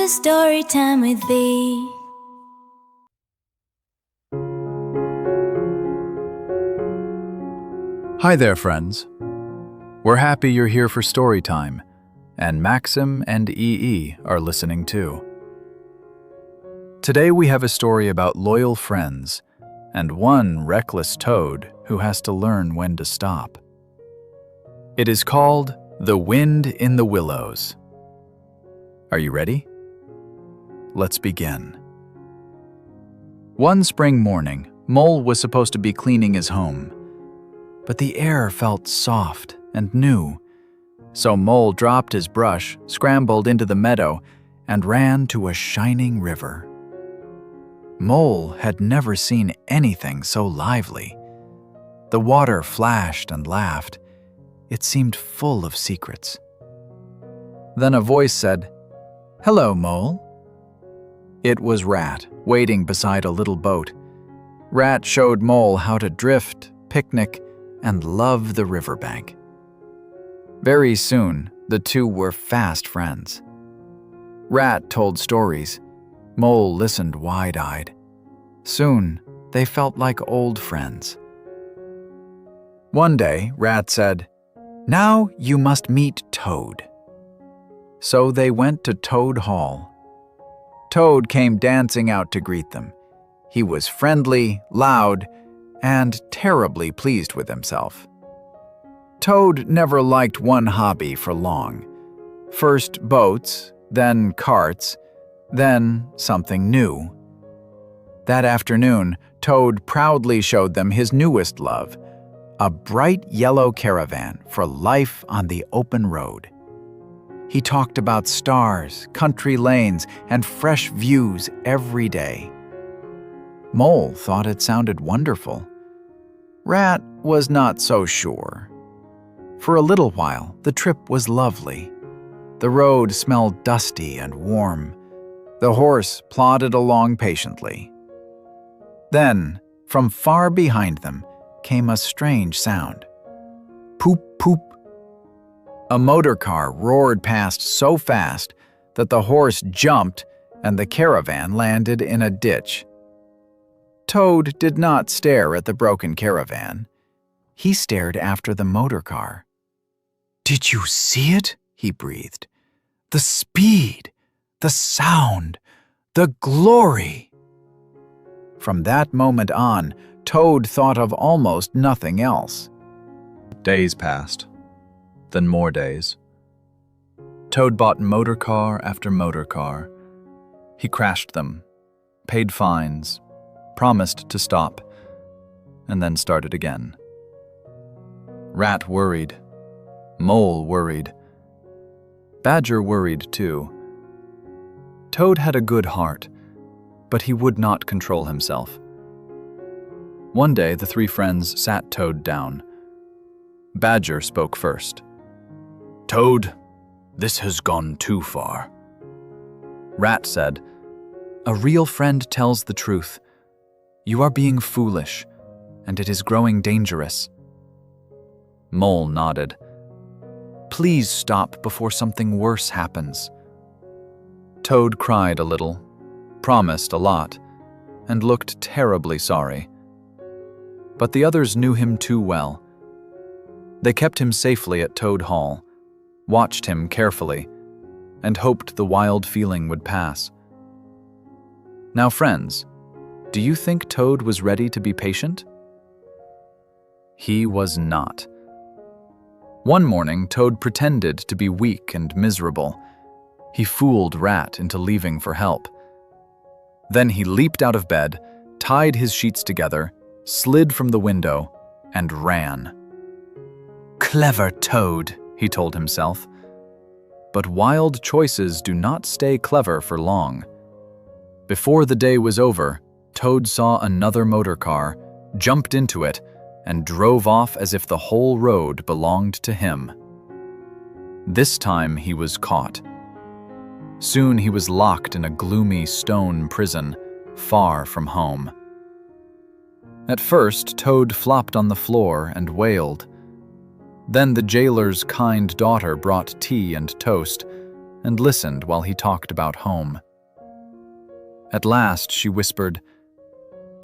to story time with thee. Hi there, friends. We're happy you're here for story time, and Maxim and EE are listening too. Today we have a story about loyal friends and one reckless toad who has to learn when to stop. It is called The Wind in the Willows. Are you ready? Let's begin. One spring morning, Mole was supposed to be cleaning his home, but the air felt soft and new. So Mole dropped his brush, scrambled into the meadow, and ran to a shining river. Mole had never seen anything so lively. The water flashed and laughed. It seemed full of secrets. Then a voice said, "Hello, Mole." It was Rat, waiting beside a little boat. Rat showed Mole how to drift, picnic, and love the riverbank. Very soon, the two were fast friends. Rat told stories. Mole listened wide-eyed. Soon, they felt like old friends. One day, Rat said, "Now you must meet Toad." So they went to Toad Hall. Toad came dancing out to greet them. He was friendly, loud, and terribly pleased with himself. Toad never liked one hobby for long. First boats, then carts, then something new. That afternoon, Toad proudly showed them his newest love, a bright yellow caravan for life on the open road. He talked about stars, country lanes, and fresh views every day. Mole thought it sounded wonderful. Rat was not so sure. For a little while, the trip was lovely. The road smelled dusty and warm. The horse plodded along patiently. Then, from far behind them, came a strange sound. Poop, poop. A motor car roared past so fast that the horse jumped and the caravan landed in a ditch. Toad did not stare at the broken caravan. He stared after the motor car. "Did you see it?" he breathed. "The speed, the sound, the glory." From that moment on, Toad thought of almost nothing else. Days passed, then more days. Toad bought motor car after motor car. He crashed them, paid fines, promised to stop, and then started again. Rat worried. Mole worried. Badger worried too. Toad had a good heart, but he would not control himself. One day, the three friends sat Toad down. Badger spoke first. "Toad, this has gone too far." Rat said, "A real friend tells the truth. You are being foolish, and it is growing dangerous." Mole nodded. "Please stop before something worse happens." Toad cried a little, promised a lot, and looked terribly sorry. But the others knew him too well. They kept him safely at Toad Hall, watched him carefully, and hoped the wild feeling would pass. Now, friends, do you think Toad was ready to be patient? He was not. One morning, Toad pretended to be weak and miserable. He fooled Rat into leaving for help. Then he leaped out of bed, tied his sheets together, slid from the window, and ran. "Clever Toad," he told himself. But wild choices do not stay clever for long. Before the day was over, Toad saw another motor car, jumped into it, and drove off as if the whole road belonged to him. This time he was caught. Soon he was locked in a gloomy stone prison, far from home. At first, Toad flopped on the floor and wailed. Then the jailer's kind daughter brought tea and toast, and listened while he talked about home. At last, she whispered,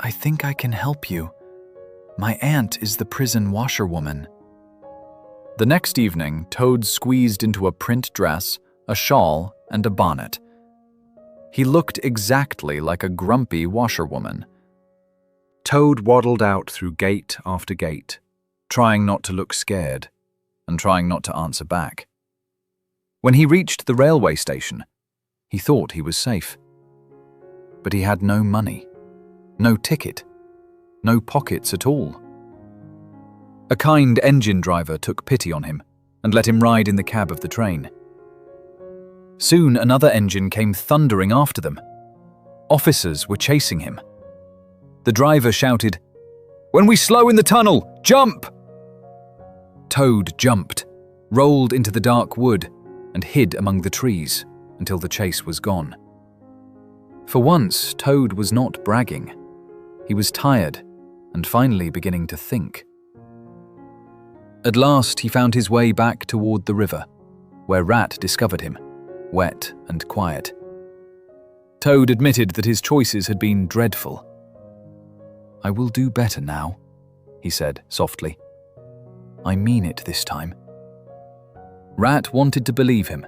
"I think I can help you. My aunt is the prison washerwoman." The next evening, Toad squeezed into a print dress, a shawl, and a bonnet. He looked exactly like a grumpy washerwoman. Toad waddled out through gate after gate, trying not to look scared, and trying not to answer back. When he reached the railway station, he thought he was safe. But he had no money, no ticket, no pockets at all. A kind engine driver took pity on him and let him ride in the cab of the train. Soon another engine came thundering after them. Officers were chasing him. The driver shouted, "When we slow in the tunnel, jump!" Toad jumped, rolled into the dark wood, and hid among the trees until the chase was gone. For once, Toad was not bragging. He was tired and finally beginning to think. At last, he found his way back toward the river, where Rat discovered him, wet and quiet. Toad admitted that his choices had been dreadful. "I will do better now," he said softly. "I mean it this time." Rat wanted to believe him,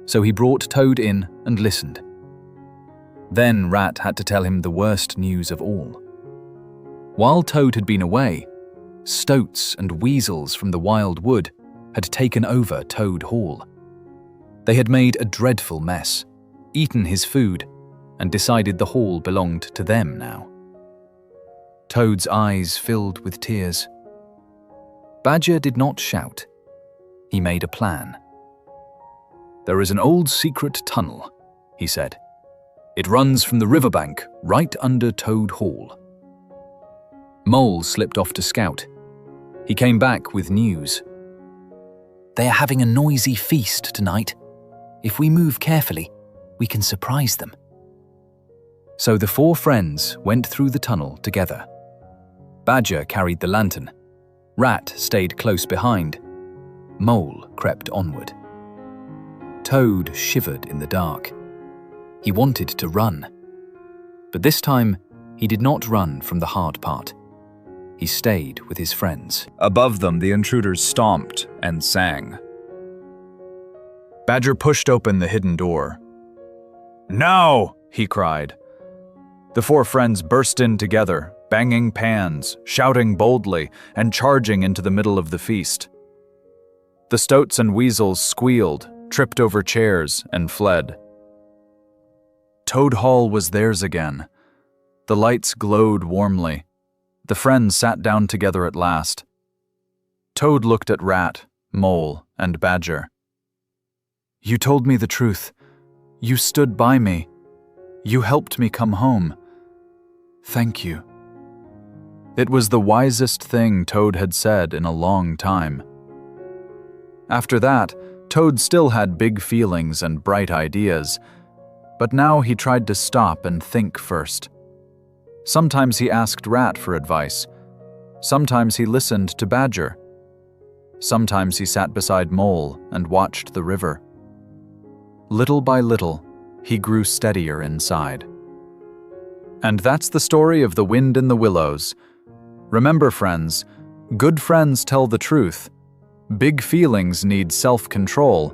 so he brought Toad in and listened. Then Rat had to tell him the worst news of all. While Toad had been away, stoats and weasels from the wild wood had taken over Toad Hall. They had made a dreadful mess, eaten his food, and decided the hall belonged to them now. Toad's eyes filled with tears. Badger did not shout. He made a plan. "There is an old secret tunnel," he said. "It runs from the riverbank right under Toad Hall." Mole slipped off to scout. He came back with news. "They are having a noisy feast tonight. If we move carefully, we can surprise them." So the four friends went through the tunnel together. Badger carried the lantern. Rat stayed close behind. Mole crept onward. Toad shivered in the dark. He wanted to run. But this time, he did not run from the hard part. He stayed with his friends. Above them, the intruders stomped and sang. Badger pushed open the hidden door. "Now!" he cried. The four friends burst in together, banging pans, shouting boldly, and charging into the middle of the feast. The stoats and weasels squealed, tripped over chairs, and fled. Toad Hall was theirs again. The lights glowed warmly. The friends sat down together at last. Toad looked at Rat, Mole, and Badger. "You told me the truth. You stood by me. You helped me come home. Thank you." It was the wisest thing Toad had said in a long time. After that, Toad still had big feelings and bright ideas, but now he tried to stop and think first. Sometimes he asked Rat for advice. Sometimes he listened to Badger. Sometimes he sat beside Mole and watched the river. Little by little, he grew steadier inside. And that's the story of The Wind in the Willows. Remember, friends, good friends tell the truth. Big feelings need self-control,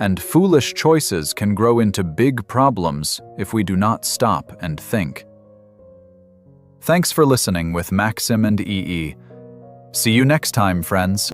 and foolish choices can grow into big problems if we do not stop and think. Thanks for listening with Maxim and EE. See you next time, friends.